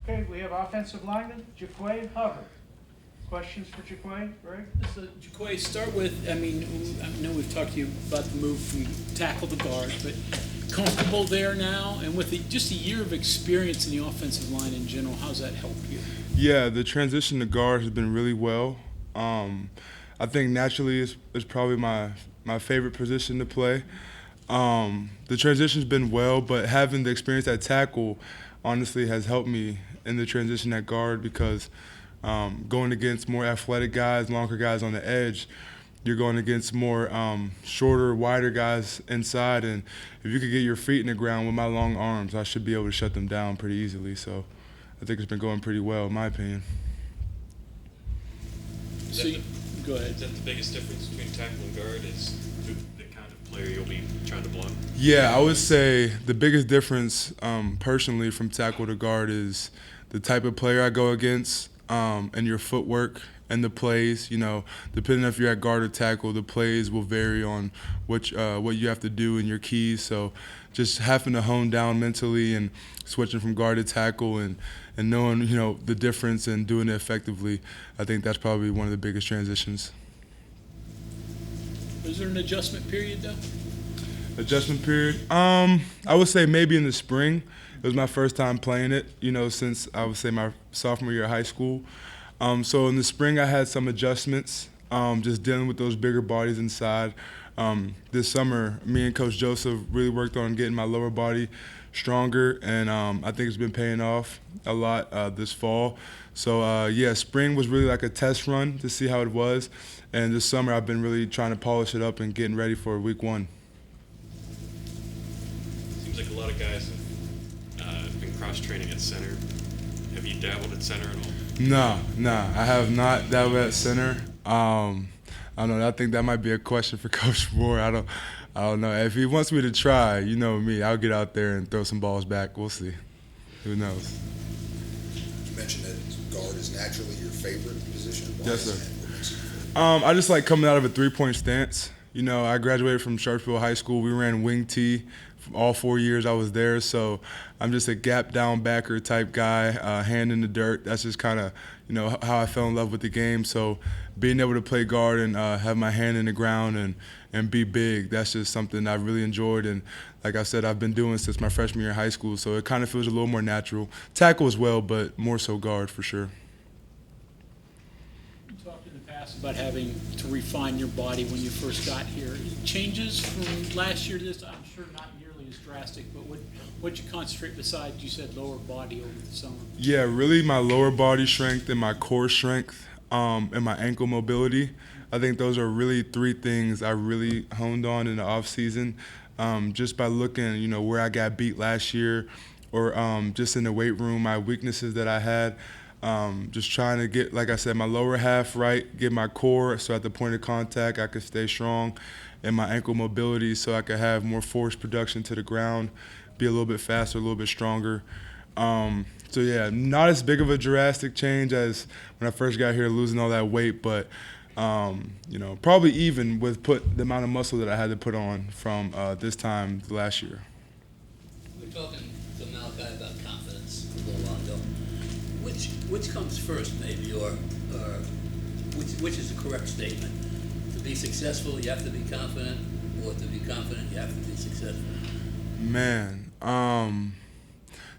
Okay, we have offensive lineman, Jaquay Hubbard. Questions for Jaquay, Greg? So, Jaquay, start with, I know we've talked to you about the move from tackle to guard, but comfortable there now? And with just a year of experience in the offensive line in general, how's that helped you? Yeah, the transition to guard has been really well. I think naturally it's probably my favorite position to play. The transition's been well, but having the experience at tackle honestly has helped me in the transition at guard because going against more athletic guys, longer guys on the edge, you're going against more shorter, wider guys inside, and if you could get your feet in the ground with my long arms, I should be able to shut them down pretty easily. So I think it's been going pretty well, in my opinion. Go ahead. Is that the biggest difference between tackle and guard is the kind of player you'll be trying to block? Yeah, I would say the biggest difference personally from tackle to guard is the type of player I go against and your footwork and the plays. You know, depending if you're at guard or tackle, the plays will vary on what you have to do and your keys. So just having to hone down mentally and switching from guard to tackle and knowing, you know, the difference and doing it effectively, I think that's probably one of the biggest transitions. Was there an adjustment period, though? Adjustment period? I would say maybe in the spring. It was my first time playing it, you know, since I would say my sophomore year of high school. So in the spring I had some adjustments, just dealing with those bigger bodies inside. This summer, me and Coach Joseph really worked on getting my lower body stronger, and I think it's been paying off a lot this fall. So yeah, spring was really like a test run to see how it was, and this summer I've been really trying to polish it up and getting ready for week one. Seems like a lot of guys have been cross-training at center. Have you dabbled at center at all? No, I have not dabbled at center. I don't know. I think that might be a question for Coach Moore. I don't know. If he wants me to try, you know me, I'll get out there and throw some balls back. We'll see. Who knows? You mentioned that guard is naturally your favorite position. Why Yes, is sir. that? What makes it your favorite? I just like coming out of a three-point stance. You know, I graduated from Sharpsville High School. We ran wing T for all 4 years I was there. So I'm just a gap down backer type guy, hand in the dirt. That's just kind of, you know, how I fell in love with the game. So being able to play guard and have my hand in the ground and be big, that's just something I really enjoyed. And like I said, I've been doing since my freshman year of high school. So it kind of feels a little more natural. Tackle as well, but more so guard for sure. Talked in the past about having to refine your body when you first got here. Changes from last year to this, I'm sure not nearly as drastic, but what'd you concentrate besides, you said, lower body over the summer? Yeah, really my lower body strength and my core strength and my ankle mobility. I think those are really three things I really honed on in the off season. Just by looking, you know, where I got beat last year or just in the weight room, my weaknesses that I had. Just trying to get, like I said, my lower half right, get my core so at the point of contact I could stay strong, and my ankle mobility so I could have more force production to the ground, be a little bit faster, a little bit stronger. So yeah, not as big of a drastic change as when I first got here, losing all that weight, but you know, probably even with the amount of muscle that I had to put on from this time last year. We were talking to Malachi about confidence a little while ago. Which comes first, maybe, or which is the correct statement? To be successful, you have to be confident, or to be confident, you have to be successful? Man,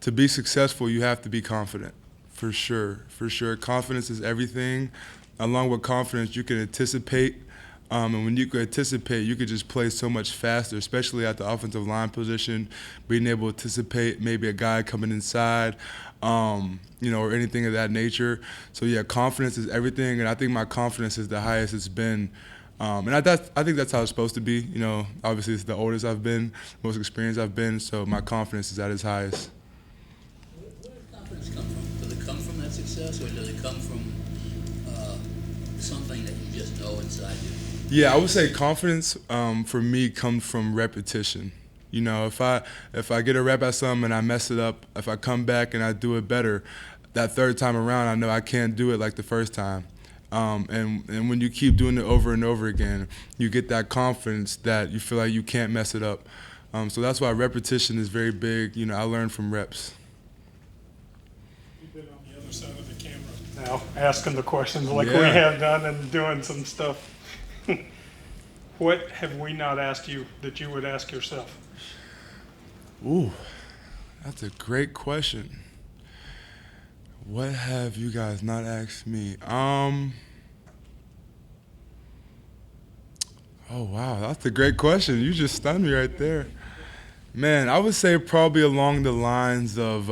to be successful, you have to be confident, for sure. Confidence is everything. Along with confidence, you can anticipate. And when you can anticipate, you could just play so much faster, especially at the offensive line position, being able to anticipate maybe a guy coming inside, you know, or anything of that nature. So, yeah, confidence is everything, and I think my confidence is the highest it's been. And I think that's how it's supposed to be. You know, obviously it's the oldest I've been, most experienced I've been, so my confidence is at its highest. Where does confidence come from? Does it come from that success, or does it come from something that you just know inside you? Yeah, I would say confidence for me comes from repetition. You know, if I get a rep at something and I mess it up, if I come back and I do it better, that third time around I know I can't do it like the first time. And when you keep doing it over and over again, you get that confidence that you feel like you can't mess it up. So that's why repetition is very big. You know, I learned from reps. You been on the other side of the camera now, asking the questions like we have done and doing some stuff. What have we not asked you that you would ask yourself? Ooh, that's a great question. What have you guys not asked me? Oh wow, that's a great question. You just stunned me right there. Man, I would say probably along the lines of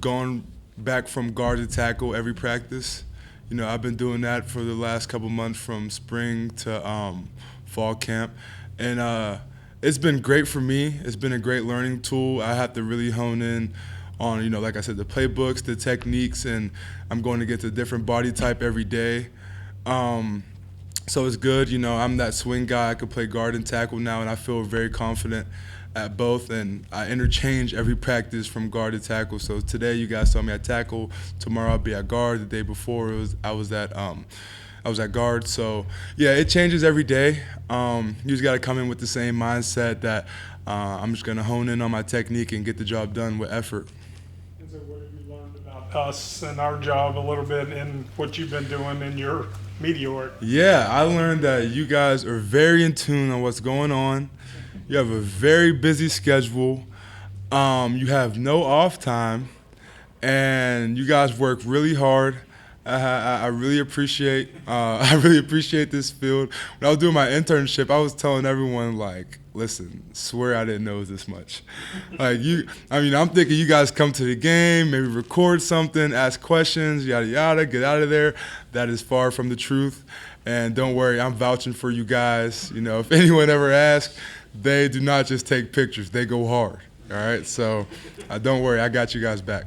going back from guard to tackle every practice. You know, I've been doing that for the last couple months from spring to fall camp. And it's been great for me. It's been a great learning tool. I have to really hone in on, you know, like I said, the playbooks, the techniques, and I'm going to get to a different body type every day. So it's good. You know, I'm that swing guy. I can play guard and tackle now, and I feel very confident at both. And I interchange every practice from guard to tackle. So today you guys saw me at tackle. Tomorrow I'll be at guard. The day before I was at guard. So yeah, it changes every day. You just got to come in with the same mindset that I'm just going to hone in on my technique and get the job done with effort. And so what have you learned about us and our job a little bit and what you've been doing in your media work? Yeah, I learned that you guys are very in tune on what's going on. You have a very busy schedule. You have no off time, and you guys work really hard. I really appreciate this field. When I was doing my internship, I was telling everyone, like, listen, swear I didn't know it was this much. I'm thinking you guys come to the game, maybe record something, ask questions, yada yada, get out of there. That is far from the truth. And don't worry, I'm vouching for you guys. You know, if anyone ever asks, they do not just take pictures, they go hard. All right, so don't worry, I got you guys back.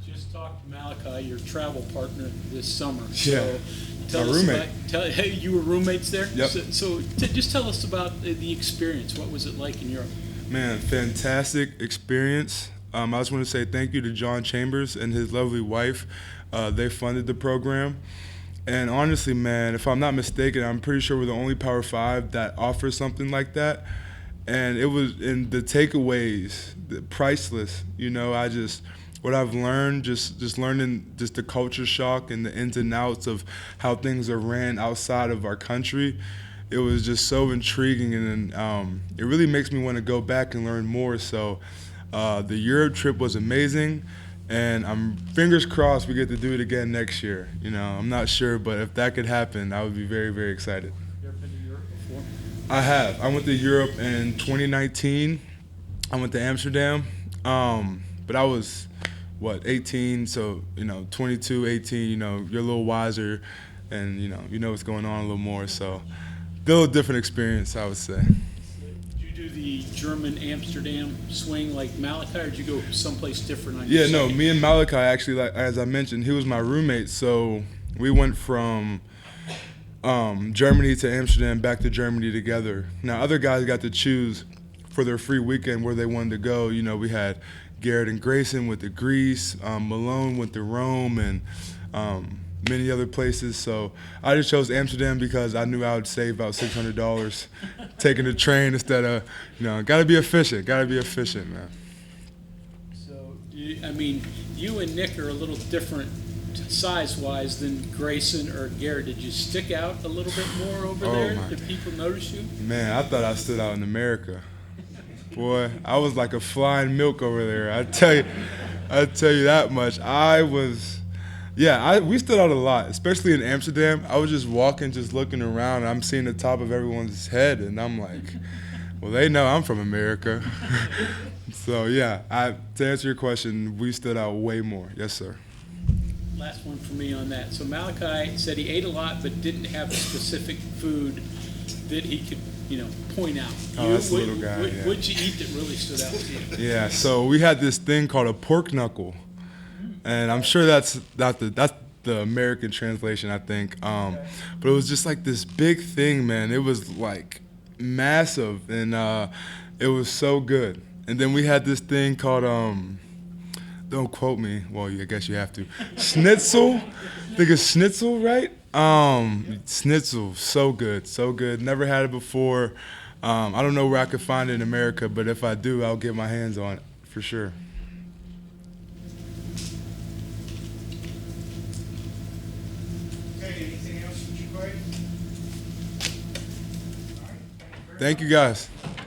Just talked to Malachi, your travel partner this summer. Yeah. So tell My us roommate. Hey, you were roommates there? Yep. So just tell us about the experience. What was it like in Europe? Man, fantastic experience. I just want to say thank you to John Chambers and his lovely wife. They funded the program. And honestly, man, if I'm not mistaken, I'm pretty sure we're the only Power 5 that offers something like that. And it was in the takeaways, priceless. You know, what I've learned, just learning just the culture shock and the ins and outs of how things are ran outside of our country. It was just so intriguing, and it really makes me want to go back and learn more. So the Europe trip was amazing, and I'm fingers crossed we get to do it again next year. You know, I'm not sure, but if that could happen, I would be very, very excited. You ever been to Europe before? I have. I went to Europe in 2019. I went to Amsterdam, but I was 18, so 22, 18, you're a little wiser, and you know what's going on a little more, so a little different experience, I would say. Did you do the German Amsterdam swing like Malachi, or did you go someplace different on your Yeah, no, second? me and Malachi actually, like as I mentioned, he was my roommate, so we went from Germany to Amsterdam, back to Germany together. Now other guys got to choose for their free weekend where they wanted to go. You know, we had Garrett and Grayson went to Greece, Malone went to Rome, and many other places. So I just chose Amsterdam because I knew I would save about $600 taking the train instead of, gotta be efficient, man. So, you and Nick are a little different size-wise than Grayson or Garrett. Did you stick out a little bit more over there? Did people notice you? Man, I thought I stood out in America. Boy, I was like a flying milk over there. I tell you that much. We stood out a lot, especially in Amsterdam. I was just walking, just looking around, and I'm seeing the top of everyone's head, and I'm like, well, they know I'm from America. So yeah, to answer your question, we stood out way more. Yes, sir. Last one for me on that. So Malachi said he ate a lot, but didn't have a specific food that he could, point out. Oh, that's a little guy, yeah. What'd you eat that really stood out to you? Yeah, so we had this thing called a pork knuckle, and I'm sure that's the American translation, I think. But it was just like this big thing, man. It was like massive, and it was so good. And then we had this thing called don't quote me. Well, I guess you have to. Schnitzel. I think it's schnitzel, right? Schnitzel, so good. Never had it before. I don't know where I could find it in America, but if I do, I'll get my hands on it for sure. Okay, anything else for Jaquay? All right, very Thank you much. guys.